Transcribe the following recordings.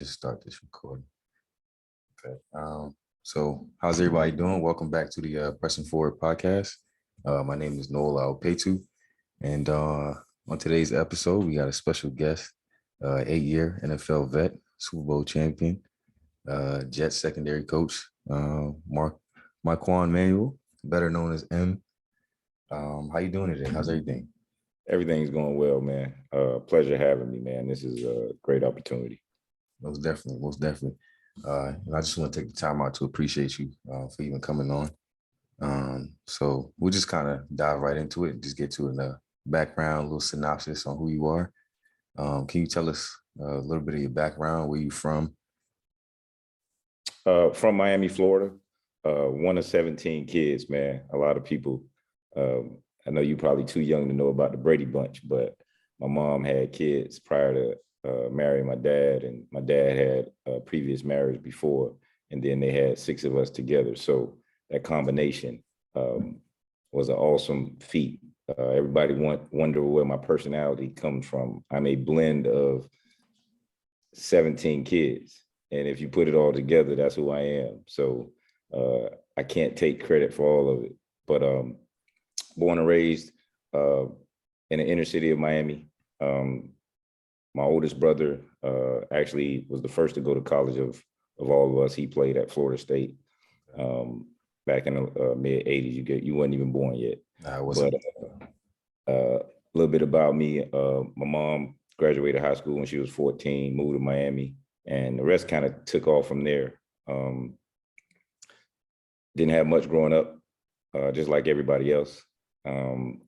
Just start this recording. Okay. So how's everybody doing? Welcome back to the Pressing Forward podcast. My name is Nowoola Awopetu, and on today's episode, we got a special guest, 8-year NFL vet, Super Bowl champion, Jets secondary coach, Marquand Manuel, better known as M. How you doing today? How's everything? Everything's going well, man. Pleasure having me, man. This is a great opportunity. Most definitely. And I just want to take the time out to appreciate you for even coming on. So we'll just kind of dive right into it and just get to a background, a little synopsis on who you are. Can you tell us a little bit of your background, where you from? From Miami, Florida. One of 17 kids, man. A lot of people, I know you're probably too young to know about the Brady Bunch, but my mom had kids prior to marrying my dad, and my dad had a previous marriage before, and then they had 6 of us together. So that combination was an awesome feat. Everybody wonder where my personality comes from. I'm a blend of 17 kids, and if you put it all together, that's who I am. So I can't take credit for all of it, but born and raised in the inner city of Miami. My oldest brother actually was the first to go to college of all of us. He played at Florida State back in the mid 80s. You weren't even born yet. I wasn't. But a little bit about me. My mom graduated high school when she was 14, moved to Miami, and the rest kind of took off from there. Didn't have much growing up, just like everybody else.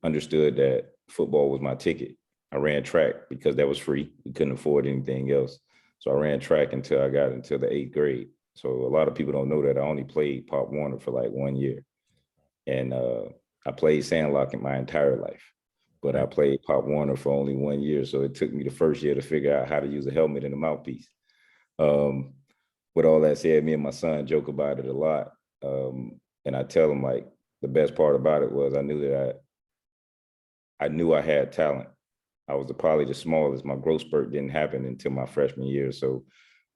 Understood that football was my ticket. I ran track because that was free. We couldn't afford anything else. So I ran track until I got into the 8th grade. So a lot of people don't know that I only played Pop Warner for like 1 year. And I played Sandlocking my entire life, but I played Pop Warner for only 1 year. So it took me the first year to figure out how to use a helmet and a mouthpiece. With all that said, me and my son joke about it a lot. And I tell him, like, the best part about it was I knew I had talent. I was probably the smallest. My growth spurt didn't happen until my freshman year. So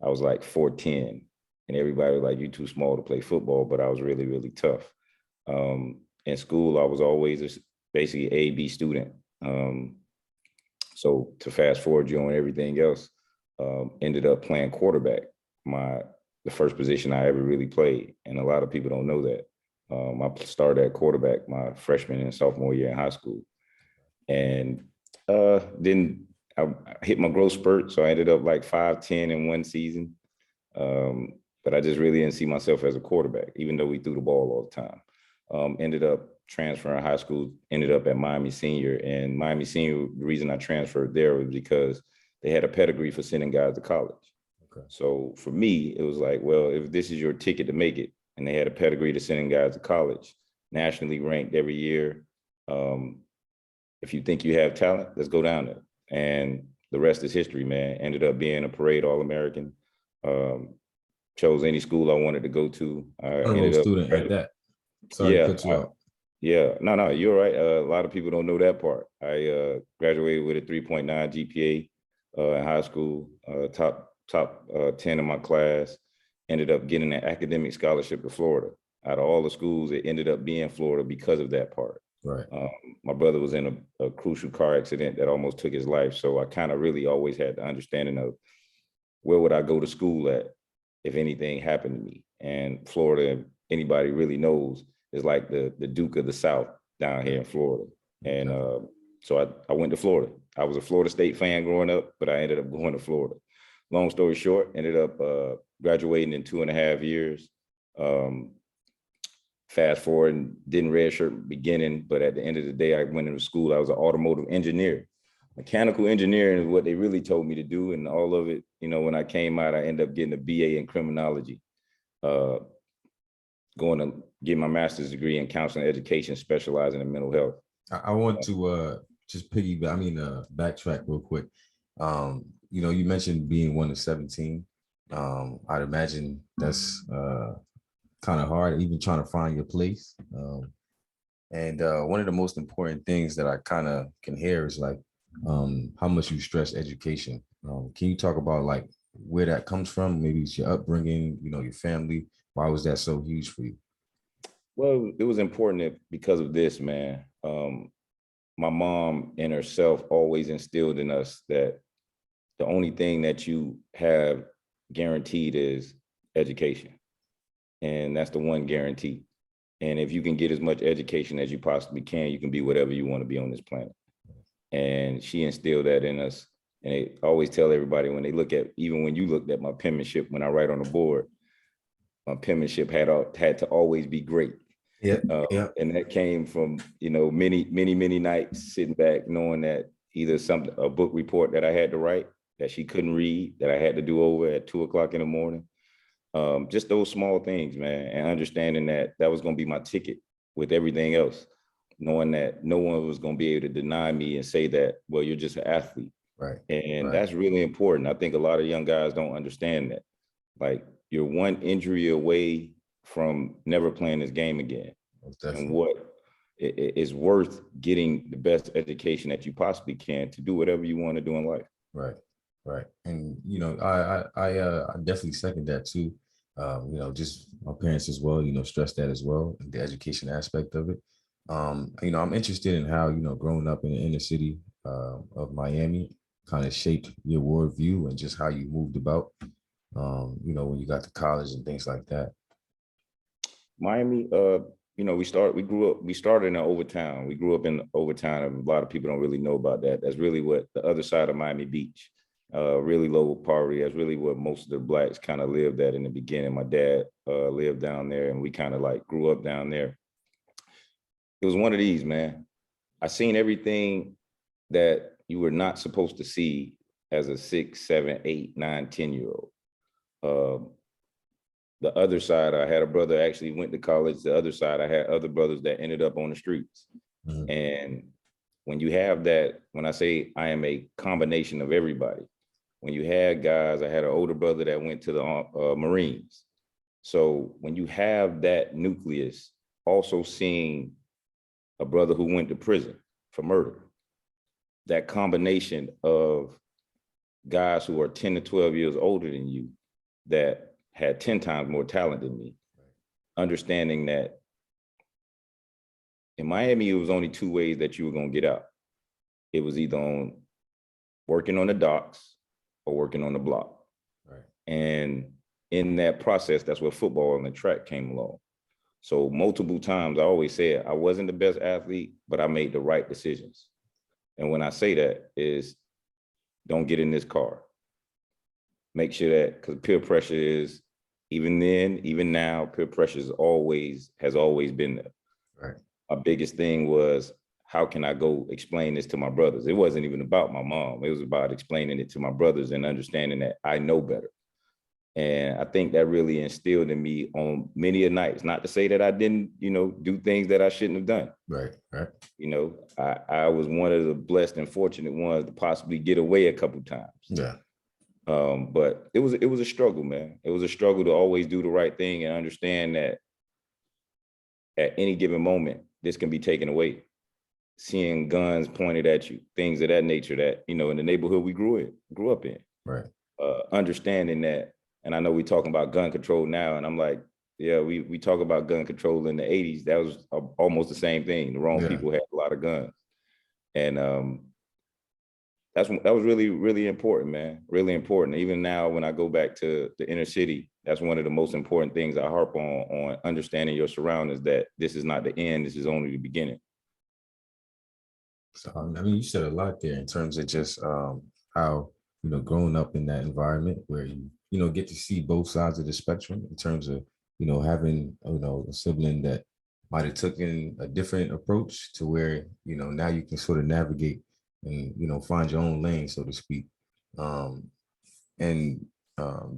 I was like 4'10", and everybody was like, "You're too small to play football," but I was really, really tough. In school, I was always basically A, B student. So to fast forward you on everything else, ended up playing quarterback, the first position I ever really played. And a lot of people don't know that. I started at quarterback my freshman and sophomore year in high school. And then I hit my growth spurt. So I ended up like 5'10" in one season. But I just really didn't see myself as a quarterback, even though we threw the ball all the time. Ended up transferring high school, ended up at Miami Senior. And Miami Senior, the reason I transferred there was because they had a pedigree for sending guys to college. Okay. So for me, it was like, well, if this is your ticket to make it, and they had a pedigree to sending guys to college, nationally ranked every year, if you think you have talent, let's go down there. And the rest is history, man. Ended up being a parade All-American. Chose any school I wanted to go to. Ended up student at that. Sorry to cut you out. Yeah, no, you're right. A lot of people don't know that part. I graduated with a 3.9 GPA in high school, top 10 in my class. Ended up getting an academic scholarship to Florida. Out of all the schools, it ended up being Florida because of that part. Right. My brother was in a crucial car accident that almost took his life. So I kind of really always had the understanding of where would I go to school at if anything happened to me. And Florida, if anybody really knows, is like the Duke of the South down here in Florida. And so I went to Florida. I was a Florida State fan growing up, but I ended up going to Florida. Long story short, ended up graduating in 2.5 years. Fast forward, and didn't redshirt beginning, but at the end of the day, I went into school. I was an automotive engineer. Mechanical engineering is what they really told me to do, and all of it, when I came out, I ended up getting a BA in criminology, going to get my master's degree in counseling education, specializing in mental health. I want to just backtrack real quick. You mentioned being one of 17. I'd imagine that's kind of hard, even trying to find your place. And one of the most important things that I kind of can hear is like how much you stress education. Can you talk about like where that comes from? Maybe it's your upbringing, your family. Why was that so huge for you? Well, it was important because of this, man. My mom and herself always instilled in us that the only thing that you have guaranteed is education. And that's the one guarantee. And if you can get as much education as you possibly can, you can be whatever you want to be on this planet. And she instilled that in us. And I always tell everybody when they look at, even when you looked at my penmanship, when I write on the board, my penmanship had to always be great. Yeah, yeah. And that came from, many nights sitting back, knowing that either a book report that I had to write that she couldn't read, that I had to do over at 2:00 in the morning. Just those small things, man, and understanding that that was going to be my ticket with everything else, knowing that no one was going to be able to deny me and say that, well, you're just an athlete. Right. And right. that's really important. I think a lot of young guys don't understand that. Like, you're one injury away from never playing this game again. And what it is worth getting the best education that you possibly can to do whatever you want to do in life. Right. Right. And, I definitely second that too. Just my parents as well, stress that as well, the education aspect of it. I'm interested in how, growing up in the inner city of Miami kind of shaped your worldview and just how you moved about, when you got to college and things like that. Miami, we started in Overtown. We grew up in Overtown, and a lot of people don't really know about that. That's really what the other side of Miami Beach, really low poverty. That's really what most of the Blacks kind of lived at in the beginning. My dad lived down there, and we kind of like grew up down there. It was one of these, man. I seen everything that you were not supposed to see as a 6, 7, 8, 9, 10-year-old. The other side, I had a brother actually went to college. The other side, I had other brothers that ended up on the streets. Mm-hmm. And when you have that, when I say I am a combination of everybody, when you had guys, I had an older brother that went to the Marines. So when you have that nucleus, also seeing a brother who went to prison for murder, that combination of guys who are 10 to 12 years older than you that had 10 times more talent than me, understanding that in Miami, it was only two ways that you were going to get out. It was either on working on the docks or working on the block. Right. And in that process, that's where football and the track came along. So multiple times, I always said I wasn't the best athlete, but I made the right decisions. And when I say that is, don't get in this car. Make sure that, because peer pressure is, even then, even now, peer pressure has always been there. Right. My biggest thing was, how can I go explain this to my brothers? It wasn't even about my mom. It was about explaining it to my brothers and understanding that I know better. And I think that really instilled in me on many a nights, not to say that I didn't, do things that I shouldn't have done. Right. I was one of the blessed and fortunate ones to possibly get away a couple times. Yeah. But it was a struggle, man. It was a struggle to always do the right thing and understand that at any given moment, this can be taken away. Seeing guns pointed at you, things of that nature that, in the neighborhood we grew up in. Right. Understanding that, and I know we're talking about gun control now, and I'm like, yeah, we talk about gun control in the 80s. That was almost the same thing. The wrong people had a lot of guns. And that was really, really important, man. Really important. Even now, when I go back to the inner city, that's one of the most important things I harp on understanding your surroundings, that this is not the end, this is only the beginning. So, you said a lot there in terms of just how, growing up in that environment where you get to see both sides of the spectrum in terms of, having, a sibling that might have taken a different approach to where, now you can sort of navigate and, find your own lane, so to speak.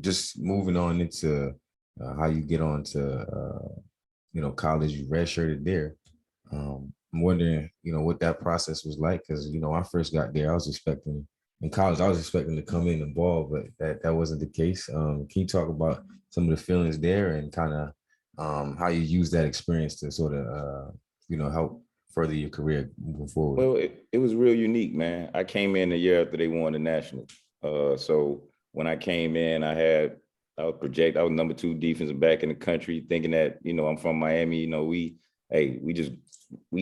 Just moving on into how you get on to, college, you redshirted there. I'm wondering, what that process was like, because, when I first got there, in college, I was expecting to come in and ball, but that wasn't the case. Can you talk about some of the feelings there and kind of how you use that experience to sort of, help further your career moving forward? Well, it was real unique, man. I came in a year after they won the national. So when I came in, I was number 2 defensive back in the country, thinking that, I'm from Miami, we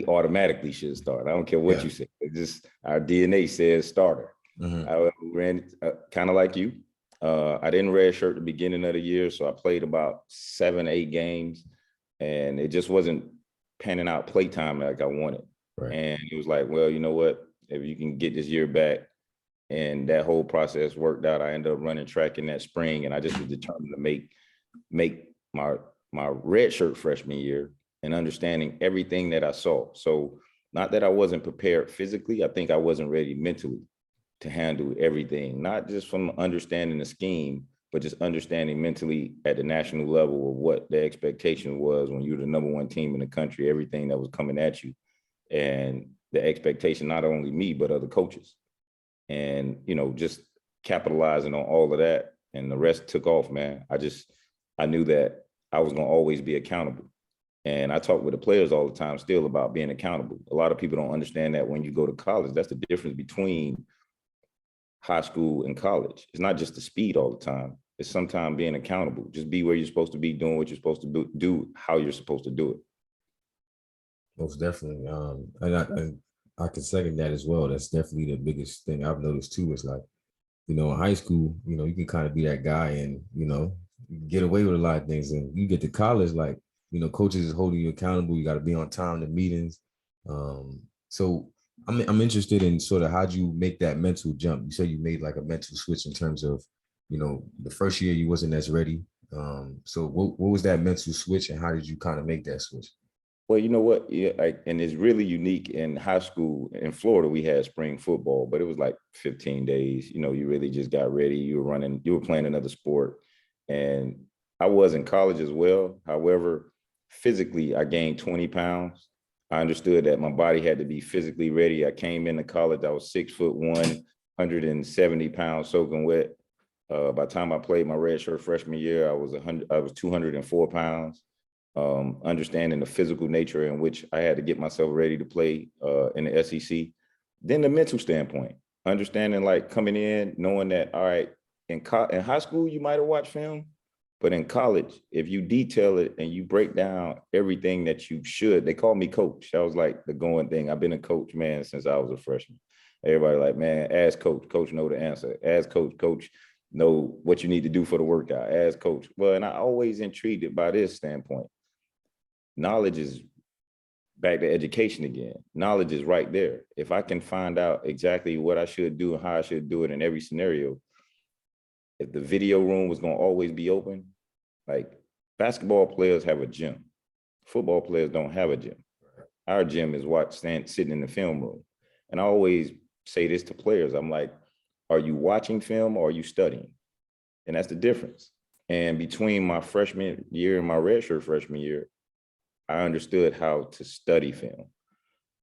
automatically should start. I don't care what you say. It's just our DNA says starter. I ran kind of like you. I didn't redshirt the beginning of the year, so I played about 7, 8 games, and it just wasn't panning out playtime like I wanted. Right. And it was like, well, you know what? If you can get this year back, and that whole process worked out. I ended up running track in that spring, and I just was determined to make my redshirt freshman year and understanding everything that I saw. So not that I wasn't prepared physically, I think I wasn't ready mentally to handle everything, not just from understanding the scheme, but just understanding mentally at the national level of what the expectation was when you were the number 1 team in the country, everything that was coming at you, and the expectation, not only me, but other coaches. And, just capitalizing on all of that, and the rest took off, man. I knew that I was going to always be accountable. And I talk with the players all the time still about being accountable. A lot of people don't understand that when you go to college, that's the difference between high school and college. It's not just the speed all the time. It's sometimes being accountable. Just be where you're supposed to be, doing what you're supposed to do how you're supposed to do it. Most definitely. And I can second that as well. That's definitely the biggest thing I've noticed too. Is like, in high school, you can kind of be that guy and, get away with a lot of things. And you get to college, like, coaches is holding you accountable. You got to be on time to meetings. So I'm interested in sort of how'd you make that mental jump? You said you made like a mental switch in terms of, the first year you wasn't as ready. So what was that mental switch, and how did you kind of make that switch? Well, you know what? Yeah, and it's really unique. In high school in Florida, we had spring football, but it was like 15 days. You really just got ready. You were playing another sport. And I was in college as well. However, physically, I gained 20 pounds. I understood that my body had to be physically ready. I came into college, I was 6'1", 170 pounds soaking wet. By the time I played my redshirt freshman year, I was 204 pounds. Understanding the physical nature in which I had to get myself ready to play in the SEC. Then the mental standpoint, understanding like coming in, knowing that, all right, in high school, you might have watched film, but in college, if you detail it and you break down everything that you should, they call me coach. That was like the going thing. I've been a coach, man, since I was a freshman. Everybody like, man, ask coach. Coach know the answer. Ask coach. Coach know what you need to do for the workout. Ask coach. Well, and I always intrigued by this standpoint. Knowledge is back to education again. Knowledge is right there. If I can find out exactly what I should do and how I should do it in every scenario, if the video room was going to always be open, like basketball players have a gym. Football players don't have a gym. Our gym is sitting in the film room. And I always say this to players. I'm like, are you watching film or are you studying? And that's the difference. And between my freshman year and my redshirt freshman year, I understood how to study film.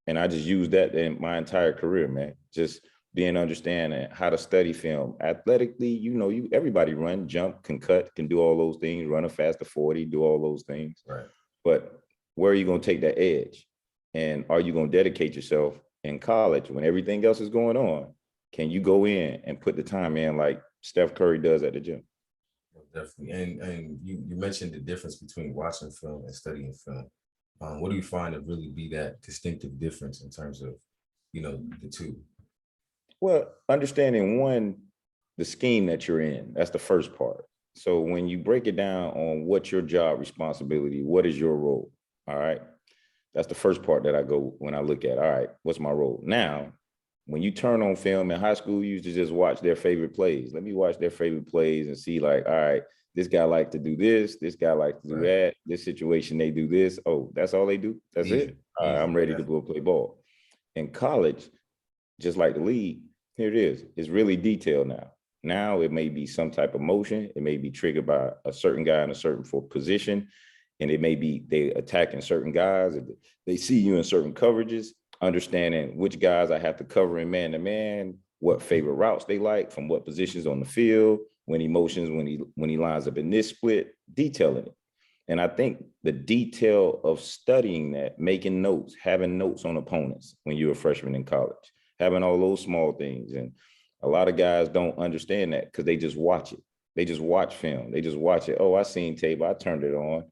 And I just used that in my entire career, man. Just being understanding how to study film. Athletically, everybody run, jump, can cut, can do all those things, run a faster 40, do all those things. Right. But where are you going to take that edge? And are you going to dedicate yourself in college when everything else is going on? Can you go in and put the time in like Steph Curry does at the gym? Definitely. And you mentioned the difference between watching film and studying film. What do you find to really be that distinctive difference in terms of, the two? Well, understanding one, the scheme that you're in, that's the first part. So when you break it down on what's your job responsibility, what is your role? All right. That's the first part that I go when I look at, all right, what's my role? Now, when you turn on film in high school, you used to just watch their favorite plays. Let me watch their favorite plays and see like, all right, this guy likes to do this guy likes to do that, this situation, they do this. Oh, that's all they do? That's it? All right, I'm ready to go play ball. In college, just like the league, here it is. It's really detailed now. Now it may be some type of motion. It may be triggered by a certain guy in a certain position. And it may be they attacking certain guys. They see you in certain coverages, understanding which guys I have to cover in man-to-man, what favorite routes they like, from what positions on the field, when he motions, when he lines up in this split, detailing it. And I think the detail of studying that, making notes, having notes on opponents when you're a freshman in college, having all those small things, and A lot of guys don't understand that because they just watch it. They just watch film. They just watch it. Oh, I seen tape. I turned it on.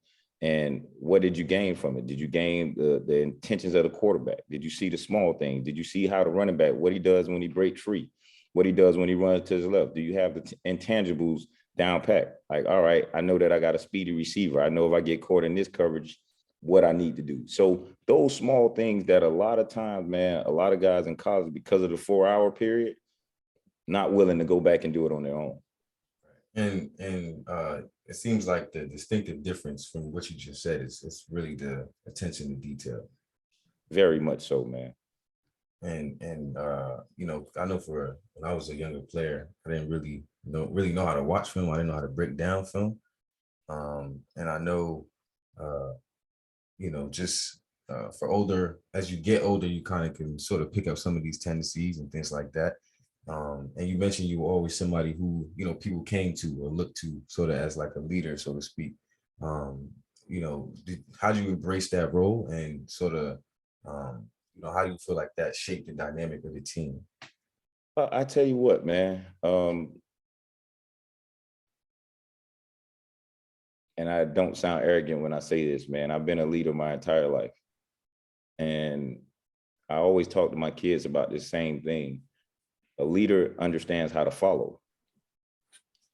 And what did you gain from it? Did you gain the intentions of the quarterback? Did you see the small things? Did you see how the running back, what he does when he breaks free, what he does when he runs to his left? Do you have the intangibles down pat? Like, all right, I know that I got a speedy receiver. I know if I get caught in this coverage, what I need to do. So those small things that a lot of times, man, a lot of guys in college, because of the 4-hour period, not willing to go back and do it on their own. And it seems like the distinctive difference from what you just said is really the attention to detail. Very much so, man. And you know, I know for when I was a younger player, I didn't really know how to watch film. I didn't know how to break down film. And I know, you know, just for older, as you get older, you kind of can sort of pick up some of these tendencies and things like that. And you mentioned you were always somebody who, you know, people came to or looked to sort of as like a leader, so to speak. You know, how do you embrace that role and sort of, you know, how do you feel like that shaped the dynamic of the team? I tell you what, man. And I don't sound arrogant when I say this, man. I've been a leader my entire life. And I always talk to my kids about this same thing. A leader understands how to follow.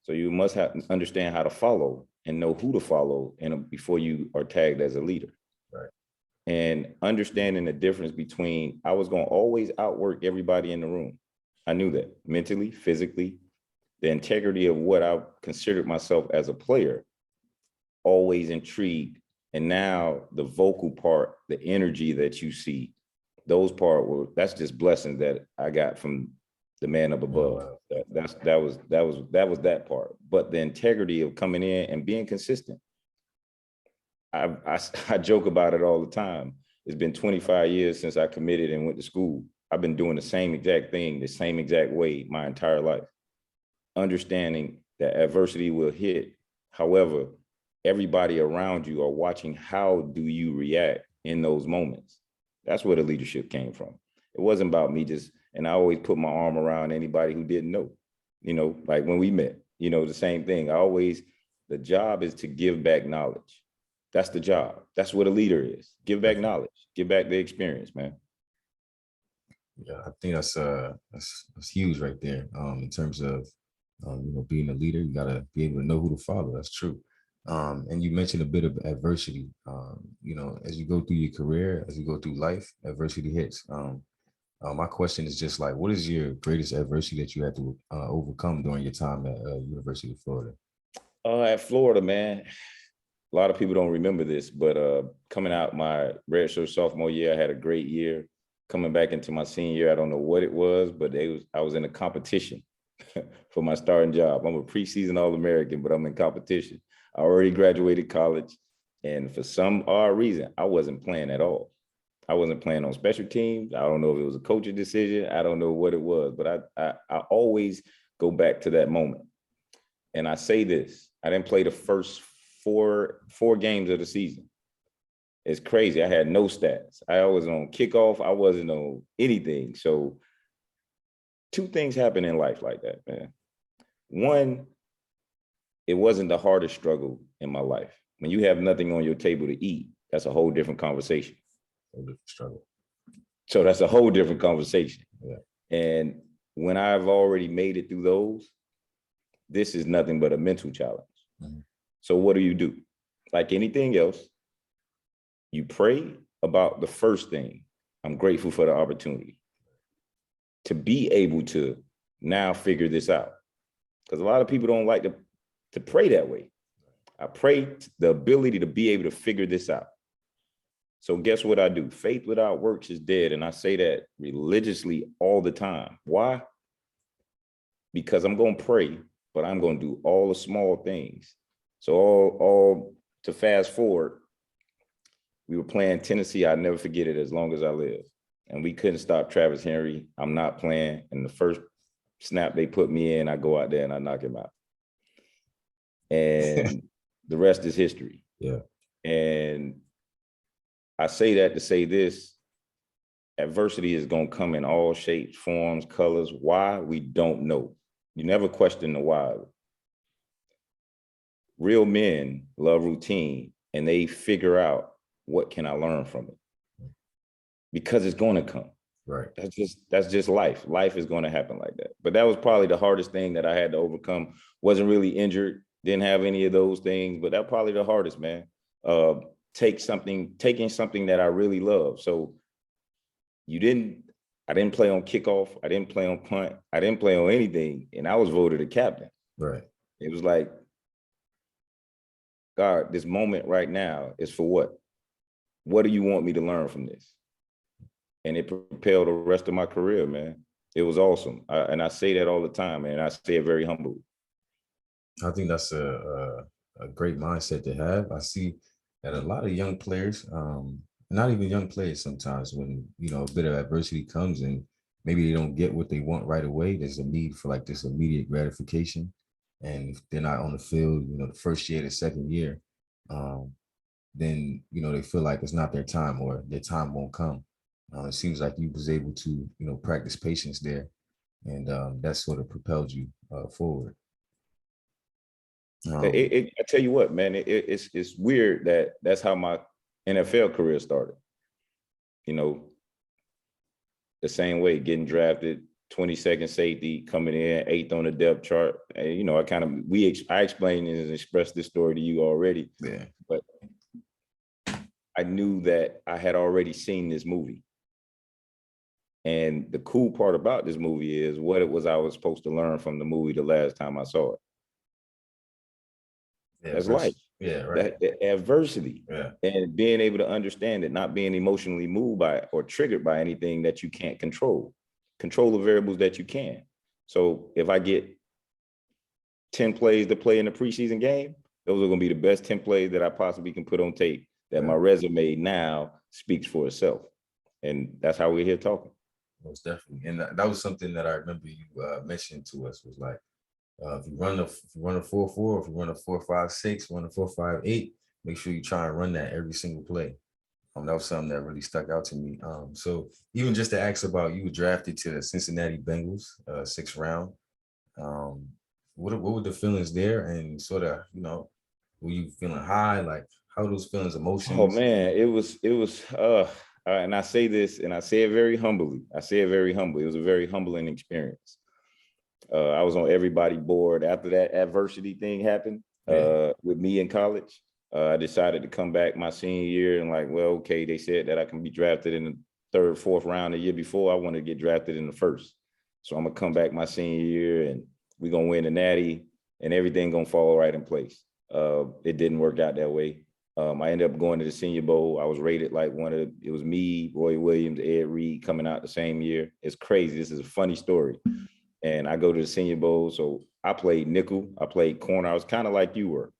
So you must understand how to follow and know who to follow before you are tagged as a leader. Right. And understanding the difference between, I was going to always outwork everybody in the room. I knew that mentally, physically, the integrity of what I considered myself as a player, always intrigued. And now the vocal part, the energy that you see, those that's just blessings that I got from the man up above. That was that part. But the integrity of coming in and being consistent. I joke about it all the time. It's been 25 years since I committed and went to school. I've been doing the same exact thing, the same exact way my entire life. Understanding that adversity will hit. However, everybody around you are watching how do you react in those moments. That's where the leadership came from. It wasn't about me just, and I always put my arm around anybody who didn't know, you know, like when we met, you know, the same thing. The job is to give back knowledge. That's the job. That's what a leader is. Give back knowledge, give back the experience, man. Yeah, I think that's huge right there. In terms of you know, being a leader, you gotta be able to know who to follow. That's true. And you mentioned a bit of adversity. You know, as you go through your career, as you go through life, adversity hits. My question is just like, what is your greatest adversity that you had to overcome during your time at University of Florida? At Florida, man, a lot of people don't remember this, but coming out my redshirt sophomore year, I had a great year. Coming back into my senior year, I don't know what it was, but I was in a competition for my starting job. I'm a preseason All-American, but I'm in competition. I already graduated college, and for some odd reason, I wasn't playing at all. I wasn't playing on special teams. I don't know if it was a coaching decision. I don't know what it was, but I always go back to that moment. And I say this, I didn't play the first four games of the season. It's crazy. I had no stats. I was on kickoff. I wasn't on anything. So two things happen in life like that, man. One, it wasn't the hardest struggle in my life. When you have nothing on your table to eat, that's a whole different conversation. Struggle. So that's a whole different conversation. Yeah. And when I've already made it through those, this is nothing but a mental challenge. Mm-hmm. So what do? Like anything else, you pray about the first thing. I'm grateful for the opportunity to be able to now figure this out. Because a lot of people don't like to pray that way. I pray the ability to be able to figure this out. So guess what I do? Faith without works is dead. And I say that religiously all the time. Why? Because I'm going to pray, but I'm going to do all the small things. So all to fast forward, we were playing Tennessee. I'll never forget it as long as I live. And we couldn't stop Travis Henry. I'm not playing. And the first snap they put me in, I go out there and I knock him out. And the rest is history. Yeah. And I say that to say this, adversity is going to come in all shapes, forms, colors. Why? We don't know. You never question the why. Real men love routine, and they figure out, what can I learn from it? Because it's going to come. Right. That's just life. Life is going to happen like that. But that was probably the hardest thing that I had to overcome. Wasn't really injured, didn't have any of those things, but that probably the hardest, man. Taking something that I really love. So I didn't play on kickoff. I didn't play on punt. I didn't play on anything. And I was voted a captain. Right. It was like, God, this moment right now is for what? What do you want me to learn from this? And it propelled the rest of my career, man. It was awesome. And I say that all the time, and I say it very humbly. I think that's a great mindset to have. I see that a lot of young players, not even young players sometimes, when, a bit of adversity comes and maybe they don't get what they want right away, there's a need for like this immediate gratification. And if they're not on the field, the first year, the second year, then, they feel like it's not their time or their time won't come. It seems like you was able to, practice patience there. And that sort of propelled you forward. I tell you what, man, it's weird that that's how my NFL career started. The same way, getting drafted, 22nd safety, coming in 8th on the depth chart. And, I explained and expressed this story to you already. Yeah. But I knew that I had already seen this movie. And the cool part about this movie is what it was I was supposed to learn from the movie the last time I saw it. That's life. Yeah, right. That adversity. Yeah. And being able to understand it, not being emotionally moved by or triggered by anything that you can't control. Control the variables that you can. So if I get 10 plays to play in the preseason game, those are going to be the best 10 plays that I possibly can put on tape, that my resume now speaks for itself. And that's how we're here talking. Most definitely. And that was something that I remember you mentioned to us, was like, if you run a 4-4, if you run a 4-5-6, run a 4-5-8, make sure you try and run that every single play. That was something that really stuck out to me. So even just to ask about, you were drafted to the Cincinnati Bengals, 6th round. What were the feelings there? And sort of, were you feeling high? Like, how were those feelings, emotions? Oh man, it was and I say this, and I say it very humbly. It was a very humbling experience. I was on everybody's board after that adversity thing happened with me in college. I decided to come back my senior year and like, well, okay, they said that I can be drafted in the 3rd, 4th round the year before. I wanted to get drafted in the 1st. So I'm going to come back my senior year and we're going to win the Natty and everything going to fall right in place. It didn't work out that way. I ended up going to the Senior Bowl. I was rated like it was me, Roy Williams, Ed Reed coming out the same year. It's crazy. This is a funny story. And I go to the Senior Bowl. So I played nickel. I played corner. I was kind of like you were.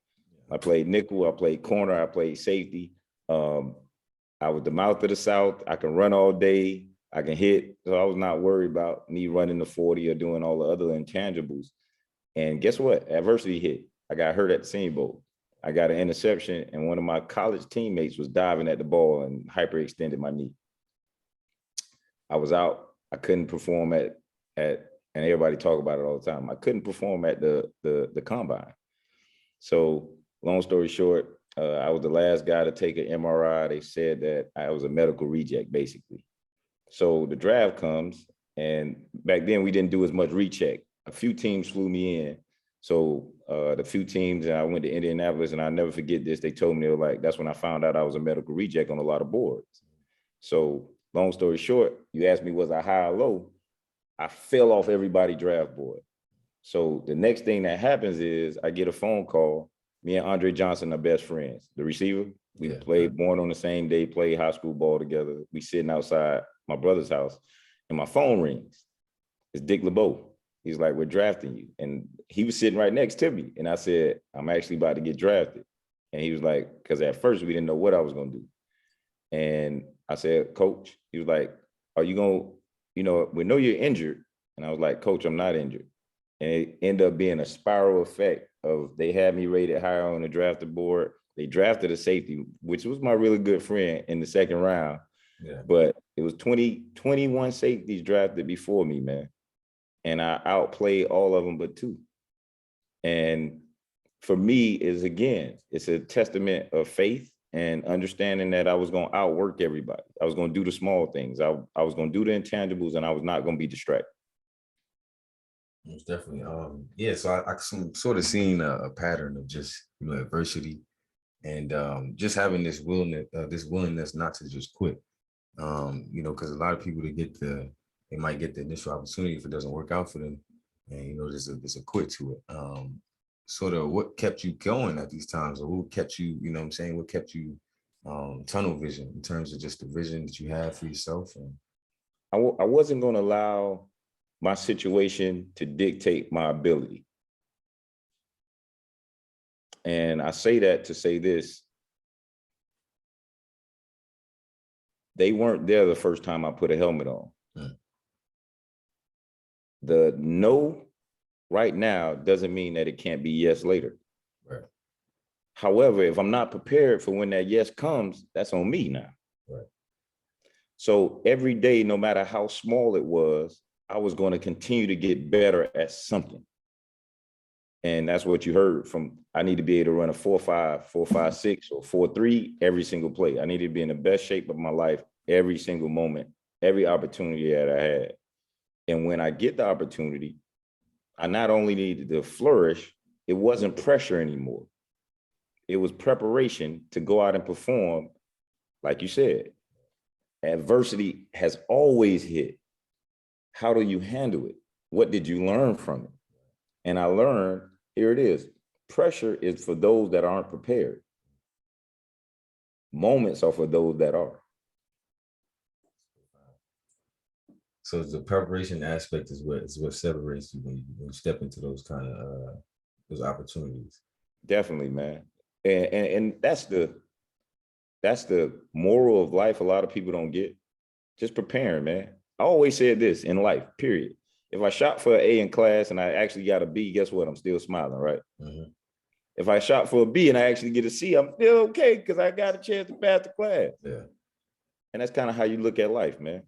I played nickel. I played corner. I played safety. I was the mouth of the South. I can run all day. I can hit. So I was not worried about me running the 40 or doing all the other intangibles. And guess what? Adversity hit. I got hurt at the Senior Bowl. I got an interception, and one of my college teammates was diving at the ball and hyperextended my knee. I was out. I couldn't perform and everybody talk about it all the time. I couldn't perform at the combine. So long story short, I was the last guy to take an MRI. They said that I was a medical reject, basically. So the draft comes, and back then we didn't do as much recheck. A few teams flew me in. So the few teams, and I went to Indianapolis, and I'll never forget this. They told me, they were like, that's when I found out I was a medical reject on a lot of boards. So long story short, you asked me, was I high or low? I fell off everybody's draft board. So the next thing that happens is I get a phone call. Me and Andre Johnson are best friends, the receiver. We played, born on the same day, played high school ball together. We sitting outside my brother's house, and my phone rings. It's Dick LeBeau. He's like, we're drafting you. And he was sitting right next to me. And I said, I'm actually about to get drafted. And he was like, because at first we didn't know what I was going to do. And I said, Coach, he was like, are you going to, we know you're injured. And I was like, Coach, I'm not injured. And it ended up being a spiral effect of, they had me rated higher on the drafted board. They drafted a safety, which was my really good friend, in the 2nd round. Yeah. But it was 21 safeties drafted before me, man. And I outplayed all of them but two. And for me, it's a testament of faith and understanding that I was going to outwork everybody. I was going to do the small things. I was going to do the intangibles, and I was not going to be distracted. Most definitely. Yeah. So I sort of seen a pattern of just adversity and just having this willingness not to just quit. Because a lot of people they might get the initial opportunity if it doesn't work out for them, and there's a quit to it. Sort of what kept you going at these times, or what kept you, what kept you tunnel vision in terms of just the vision that you have for yourself. And I wasn't going to allow my situation to dictate my ability. And I say that to say this: they weren't there the first time I put a helmet on. The no right now doesn't mean that it can't be yes later. Right. However, if I'm not prepared for when that yes comes, that's on me now. Right. So every day, no matter how small it was, I was going to continue to get better at something. And that's what you heard from, I need to be able to run a 4.5, 4.56, or 4.3 every single play. I need to be in the best shape of my life every single moment, every opportunity that I had. And when I get the opportunity, I not only needed to flourish, it wasn't pressure anymore. It was preparation to go out and perform. Like you said, adversity has always hit. How do you handle it? What did you learn from it? And I learned, here it is. Pressure is for those that aren't prepared. Moments are for those that are. So the preparation aspect is what separates you when you step into those kind of those opportunities. Definitely, man. And that's the moral of life a lot of people don't get. Just preparing, man. I always said this in life, period. If I shot for an A in class and I actually got a B, guess what? I'm still smiling, right? Mm-hmm. If I shot for a B and I actually get a C, I'm still okay because I got a chance to pass the class. Yeah. And that's kind of how you look at life, man.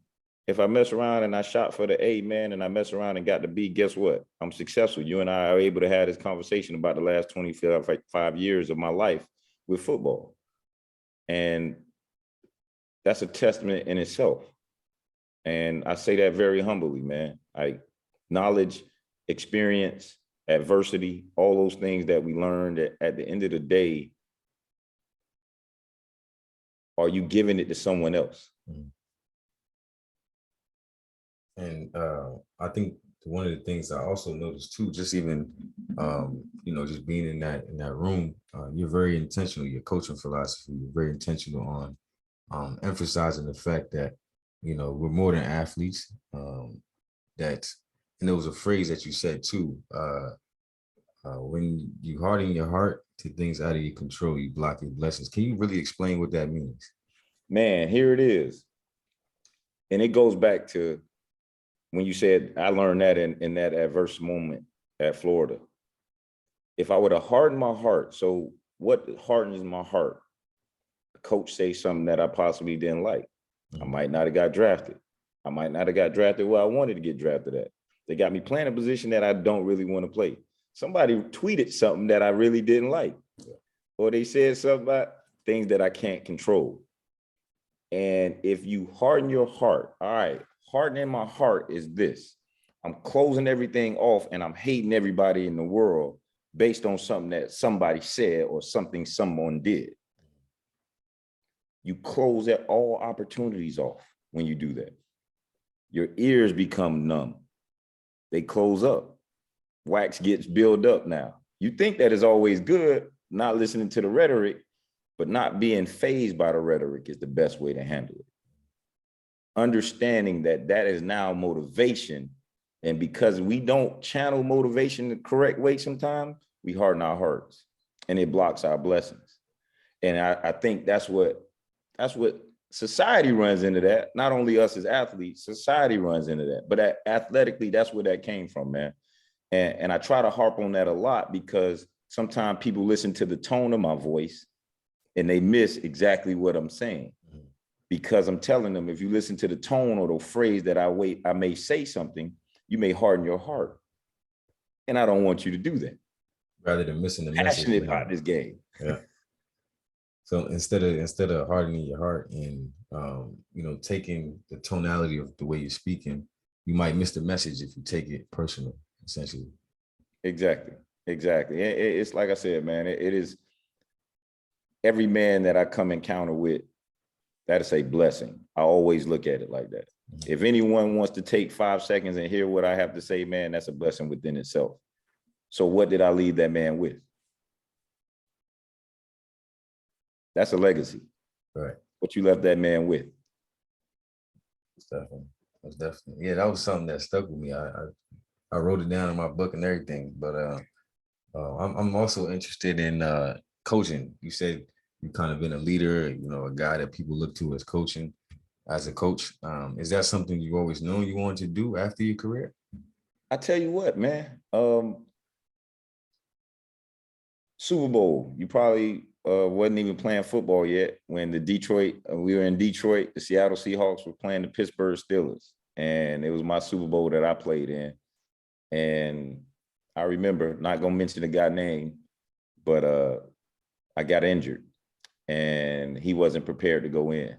If I mess around and I shot for the A, man, and I mess around and got the B, guess what? I'm successful. You and I are able to have this conversation about the last 25 years of my life with football. And that's a testament in itself. And I say that very humbly, man. Knowledge, experience, adversity, all those things that we learned at the end of the day, are you giving it to someone else? Mm-hmm. And I think one of the things I also noticed too, just even just being in that room, you're very intentional. Your coaching philosophy, you're very intentional on emphasizing the fact that we're more than athletes. That, and there was a phrase that you said too. When you harden your heart to things out of your control, you block your blessings. Can you really explain what that means? Man, here it is, and it goes back to when you said, I learned that in that adverse moment at Florida. If I would have hardened my heart, so what hardens my heart? The coach say something that I possibly didn't like. Mm-hmm. I might not have got drafted. I might not have got drafted where I wanted to get drafted at. They got me playing a position that I don't really want to play. Somebody tweeted something that I really didn't like. Or they said something about things that I can't control. And if you harden your heart, all right, hardening my heart is this. I'm closing everything off and I'm hating everybody in the world based on something that somebody said or something someone did. You close all opportunities off when you do that. Your ears become numb. They close up. Wax gets built up now. You think that is always good, not listening to the rhetoric, but not being fazed by the rhetoric is the best way to handle it. Understanding that is now motivation. And because we don't channel motivation the correct way sometimes, we harden our hearts and it blocks our blessings. And I think that's what society runs into that. Not only us as athletes, society runs into that. But athletically, that's where that came from, man. And I try to harp on that a lot because sometimes people listen to the tone of my voice and they miss exactly what I'm saying. because I'm telling them, if you listen to the tone or the phrase that I may say something, you may harden your heart. And I don't want you to do that. Rather than missing the message. Passionate about this game. Yeah. So instead of hardening your heart and taking the tonality of the way you're speaking, you might miss the message if you take it personal, essentially. Exactly. It's like I said, man, it is every man that I come encounter with, that is a blessing. I always look at it like that. Mm-hmm. If anyone wants to take 5 seconds and hear what I have to say, man, that's a blessing within itself. So what did I leave that man with? That's a legacy. Right. What you left that man with. That's definitely. Yeah, that was something that stuck with me. I wrote it down in my book and everything, but I'm also interested in coaching. You said you've kind of been a leader, a guy that people look to as coaching, as a coach. Is that something you've always known you wanted to do after your career? I tell you what, man, Super Bowl, you probably wasn't even playing football yet when we were in Detroit, the Seattle Seahawks were playing the Pittsburgh Steelers. And it was my Super Bowl that I played in. And I remember, not going to mention the guy's name, but I got injured and he wasn't prepared to go in.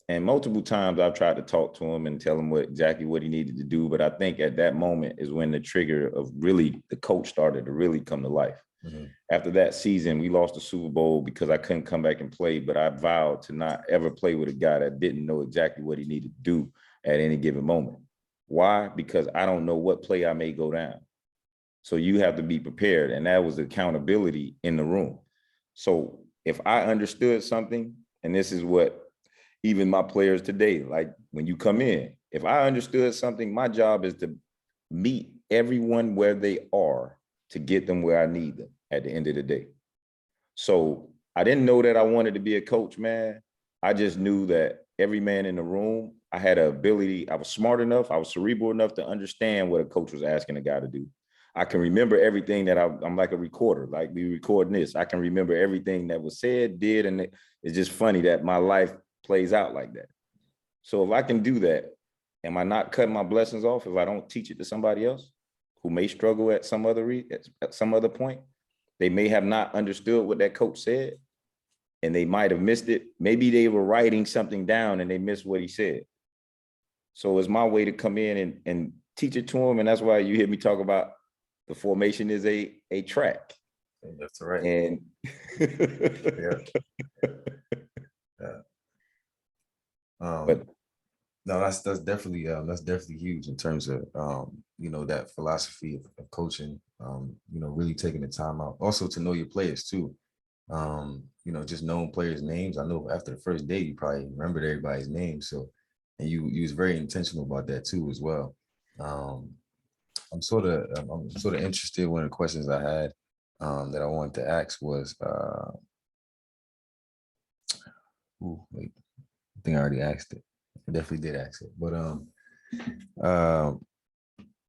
And multiple times I've tried to talk to him and tell him exactly what he needed to do. But I think at that moment is when the trigger of really the coach started to really come to life. Mm-hmm. After that season, we lost the Super Bowl because I couldn't come back and play, but I vowed to not ever play with a guy that didn't know exactly what he needed to do at any given moment. Why? Because I don't know what play I may go down. So you have to be prepared. And that was accountability in the room. So if I understood something, and this is what even my players today, like when you come in, if I understood something, my job is to meet everyone where they are to get them where I need them at the end of the day. So I didn't know that I wanted to be a coach, man. I just knew that every man in the room, I had an ability. I was smart enough. I was cerebral enough to understand what a coach was asking a guy to do. I can remember everything that I'm like a recorder, like we recording this. I can remember everything that was said, did, and it's just funny that my life plays out like that. So if I can do that, am I not cutting my blessings off if I don't teach it to somebody else who may struggle at some other point? They may have not understood what that coach said and they might have missed it. Maybe they were writing something down and they missed what he said. So it's my way to come in and teach it to them. And that's why you hear me talk about the formation is a track. That's right. And yeah. But no, that's definitely huge in terms of that philosophy of coaching. Really taking the time out, also to know your players too. Just knowing players' names. I know after the first day you probably remembered everybody's name. So, and you was very intentional about that too as well. I'm sort of interested. One of the questions I had that I wanted to ask was, wait, I think I already asked it. I definitely did ask it. But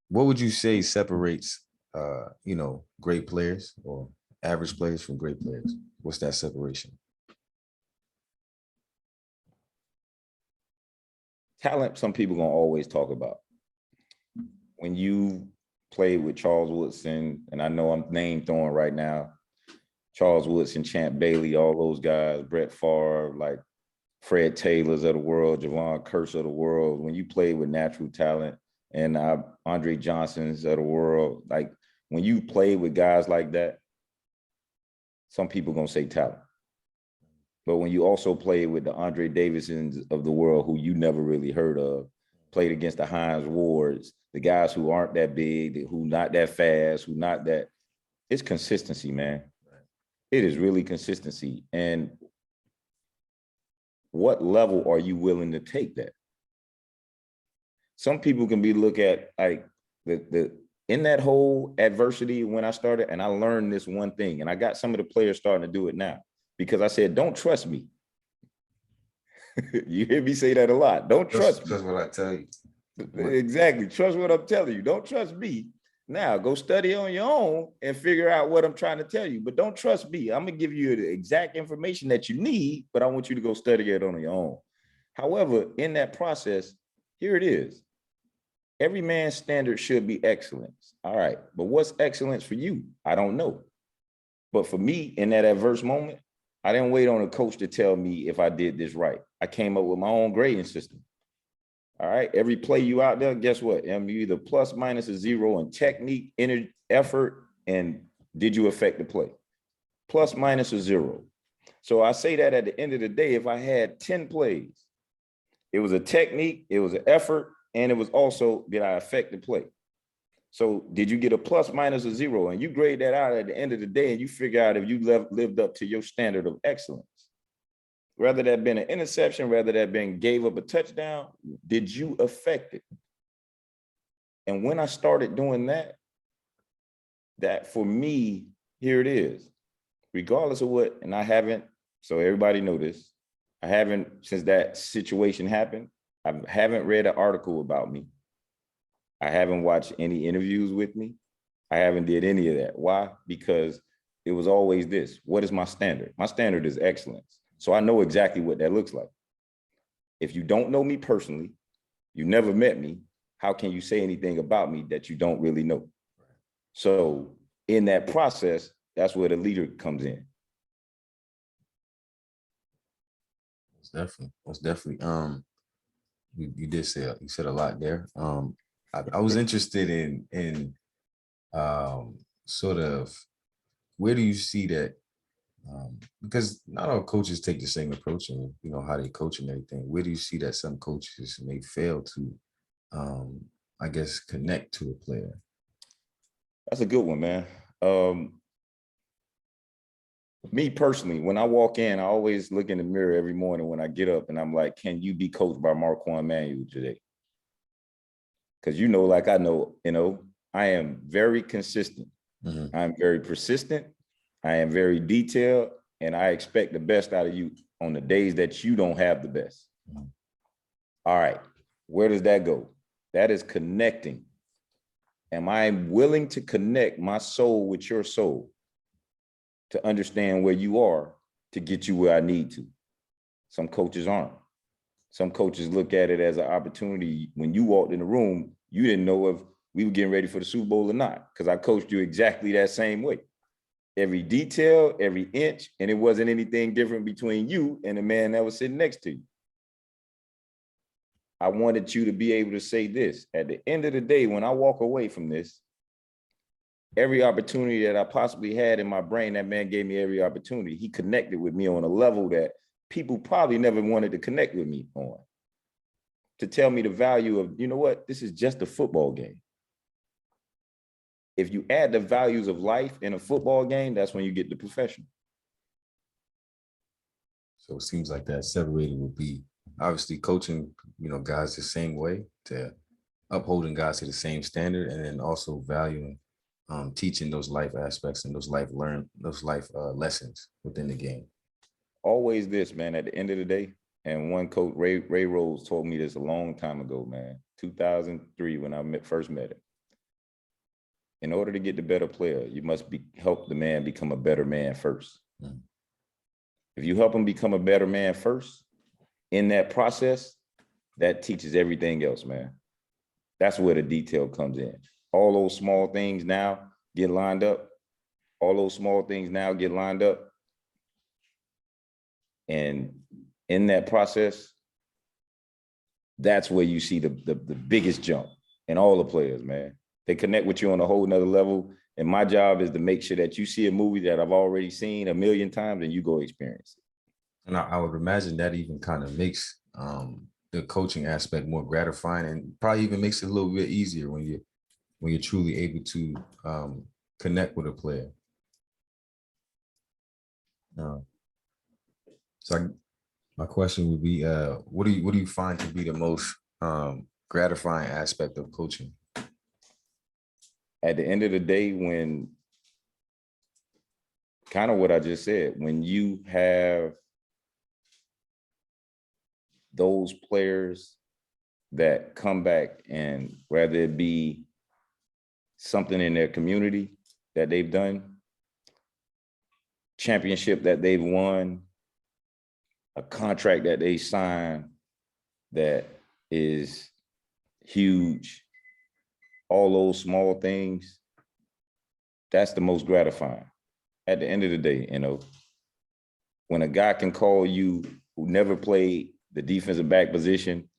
what would you say separates great players or average players from great players? What's that separation? Talent, some people gonna always talk about. When you played with Charles Woodson, and I know I'm name throwing right now, Charles Woodson, Champ Bailey, all those guys, Brett Favre, like Fred Taylors of the world, Javon Curse of the world, when you play with natural talent, and Andre Johnson's of the world, like when you play with guys like that, some people gonna say talent. But when you also play with the Andre Davisons of the world, who you never really heard of, played against the Hines Wards, the guys who aren't that big, who not that fast, who not that, it's consistency, man. It is really consistency. And what level are you willing to take that? Some people can look at like in that whole adversity when I started, and I learned this one thing, and I got some of the players starting to do it now, because I said, don't trust me. You hear me say that a lot. Don't trust me. Trust what I tell you. Exactly. Trust what I'm telling you. Don't trust me. Now go study on your own and figure out what I'm trying to tell you. But don't trust me. I'm going to give you the exact information that you need, but I want you to go study it on your own. However, in that process, here it is. Every man's standard should be excellence. All right, but what's excellence for you? I don't know. But for me, in that adverse moment, I didn't wait on a coach to tell me if I did this right. I came up with my own grading system. All right, every play you out there, guess what? You either plus minus a zero in technique, energy, effort, and did you affect the play? Plus minus a zero. So I say that at the end of the day, if I had 10 plays, it was a technique, it was an effort, and it was also, did I affect the play? So did you get a plus minus a zero? And you grade that out at the end of the day and you figure out if you lived up to your standard of excellence. Rather that been an interception, rather that been gave up a touchdown, did you affect it? And when I started doing that, that for me, here it is. Regardless of what, and I haven't, so everybody know this, I haven't, since that situation happened, I haven't read an article about me. I haven't watched any interviews with me. I haven't did any of that. Why? Because it was always this. What is my standard? My standard is excellence. So I know exactly what that looks like. If you don't know me personally, you never met me, how can you say anything about me that you don't really know? So in that process, that's where the leader comes in. Most definitely. You did say, you said a lot there. I was interested in sort of, where do you see that? Because not all coaches take the same approach, and how they coach and everything. Where do you see that some coaches may fail to, I guess, connect to a player? That's a good one, man. Me personally, when I walk in, I always look in the mirror every morning when I get up and I'm like, can you be coached by Marquand Manuel today? Because like I know, I am very consistent. Mm-hmm. I'm very persistent. I am very detailed, and I expect the best out of you on the days that you don't have the best. Mm-hmm. All right, where does that go? That is connecting. Am I willing to connect my soul with your soul to understand where you are to get you where I need to? Some coaches aren't. Some coaches look at it as an opportunity. When you walked in the room, you didn't know if we were getting ready for the Super Bowl or not, because I coached you exactly that same way. Every detail, every inch, and it wasn't anything different between you and the man that was sitting next to you. I wanted you to be able to say this. At the end of the day, when I walk away from this, every opportunity that I possibly had in my brain, that man gave me every opportunity. He connected with me on a level that people probably never wanted to connect with me on. To tell me the value of, this is just a football game. If you add the values of life in a football game, that's when you get the professional. So it seems like that separated would be obviously coaching, guys the same way, to upholding guys to the same standard, and then also valuing, teaching those life aspects and those life lessons within the game. Always this, man, at the end of the day, and one coach, Ray Rose, told me this a long time ago, man, 2003, when I first met him. In order to get the better player, you must help the man become a better man first. Mm-hmm. If you help him become a better man first, in that process, that teaches everything else, man. That's where the detail comes in. All those small things now get lined up. And in that process, that's where you see the biggest jump in all the players, man. They connect with you on a whole nother level. And my job is to make sure that you see a movie that I've already seen 1,000,000 times and you go experience it. And I would imagine that even kind of makes the coaching aspect more gratifying, and probably even makes it a little bit easier when you're truly able to connect with a player. So my question would be, what do you find to be the most gratifying aspect of coaching? At the end of the day, when kind of what I just said, when you have those players that come back, and whether it be something in their community that they've done, championship that they've won, a contract that they signed, that is huge, all those small things, that's the most gratifying. At the end of the day, when a guy can call you who never played the defensive back position,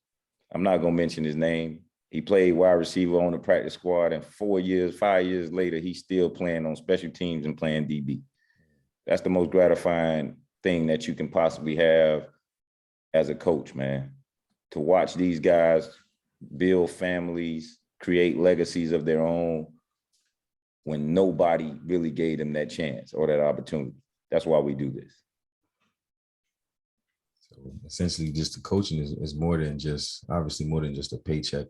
I'm not going to mention his name. He played wide receiver on the practice squad, and 5 years later, he's still playing on special teams and playing DB. That's the most gratifying thing that you can possibly have as a coach, man. To watch these guys build families, create legacies of their own when nobody really gave them that chance or that opportunity. That's why we do this. So essentially, just the coaching is more than just, obviously more than just a paycheck.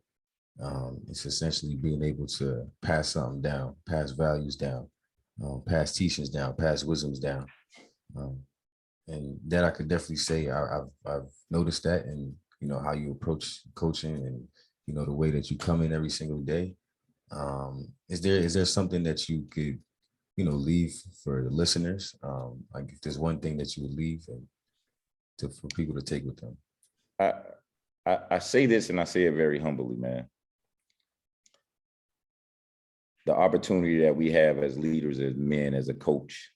It's essentially being able to pass something down, pass values down, pass teachings down, pass wisdoms down. And that I could definitely say I've noticed that, and how you approach coaching, and the way that you come in every single day. Is there something that you could leave for the listeners? Like if there's one thing that you would leave and for people to take with them. I say this, and I say it very humbly, man. The opportunity that we have as leaders, as men, as a coach,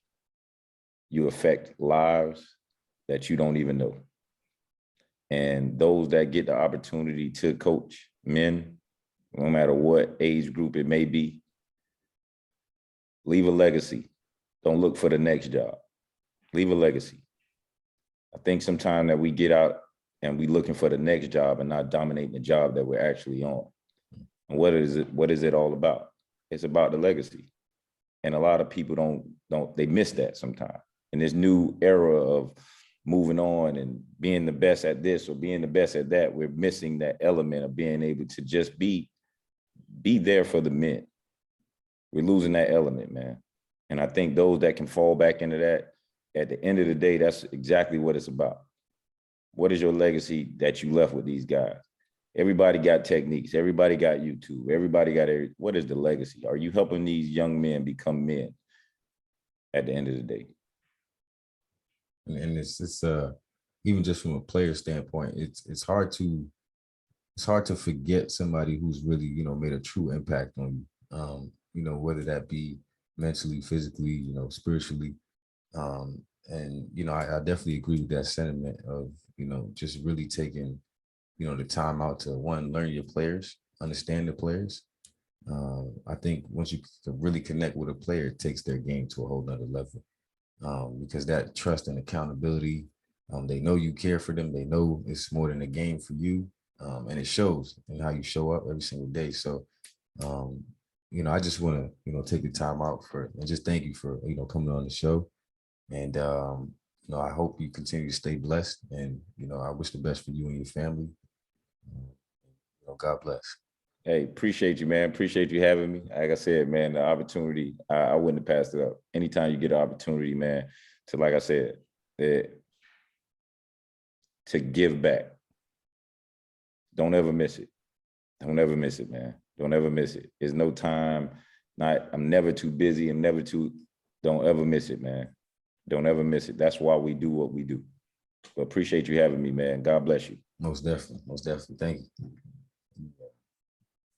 you affect lives that you don't even know. And those that get the opportunity to coach men, no matter what age group it may be, leave a legacy. Don't look for the next job. Leave a legacy. I think sometimes that we get out and we looking for the next job and not dominating the job that we're actually on. And what is it all about? It's about the legacy. And a lot of people they miss that sometimes. In this new era of moving on and being the best at this or being the best at that, we're missing that element of being able to just be there for the men. We're losing that element, man. And I think those that can fall back into that, at the end of the day, that's exactly what it's about. What is your legacy that you left with these guys? Everybody got techniques. Everybody got YouTube. Everybody got what is the legacy? Are you helping these young men become men at the end of the day? And it's even just from a player standpoint, it's hard to forget somebody who's really made a true impact on you. Whether that be mentally, physically, spiritually. And I definitely agree with that sentiment of just really taking the time out to, one, learn your players, understand the players. I think once you really connect with a player, it takes their game to a whole nother level. Because that trust and accountability, they know you care for them. They know it's more than a game for you. And it shows in how you show up every single day. So, I just want to, take the time out and just thank you for, coming on the show. And, I hope you continue to stay blessed. And, I wish the best for you and your family. God bless. Hey, appreciate you, man. Appreciate you having me. Like I said, man, the opportunity, I wouldn't have passed it up. Anytime you get an opportunity, man, to, like I said, to give back, don't ever miss it. Don't ever miss it, man. Don't ever miss it. There's no time. I'm never too busy. Don't ever miss it, man. Don't ever miss it. That's why we do what we do. But appreciate you having me, man. God bless you. Most definitely. Most definitely. Thank you.